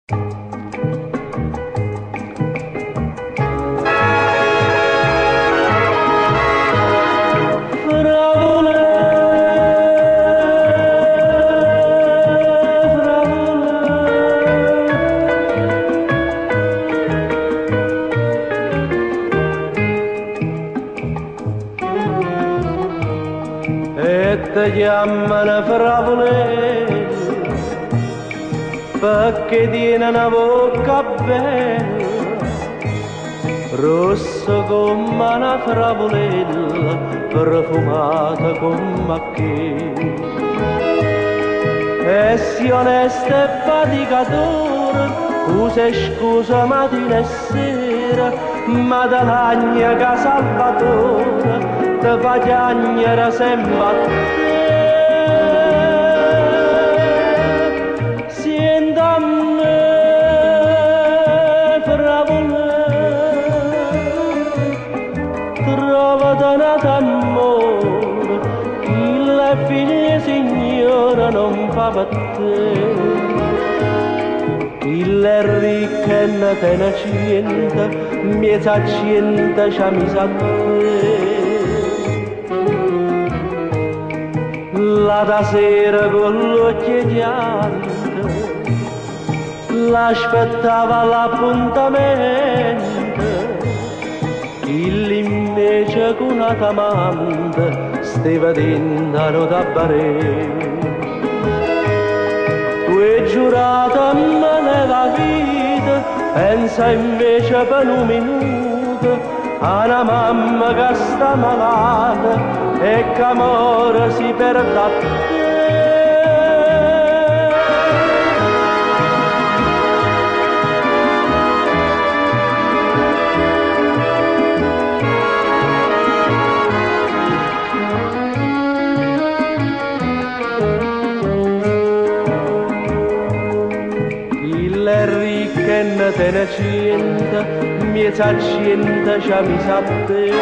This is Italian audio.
E ti chiamano Fravolello perché tiene una bocca bella, rossa come una fravolella, profumata come che. E si onesta e faticatore, usa scusa mattina e sera, ma da l'agna che Salvatore te fa chiagnere sempre a te. Senta a me, Fravolello, trovati un amore, che la figlia signora non fa per te. Il è ricca e ne tiene cento, mezza cento c'ha misa a te. La da sera con l'occhio chiaro l'aspettava l'appuntamento, il invece con una tamante stava dentro da barè. Tu giurata me ne la vita, pensa invece per un minuto a una mamma che sta malata e che amore si perde a te. Il è ricca e ne tiene cento, mezza cento c'ha misa a te.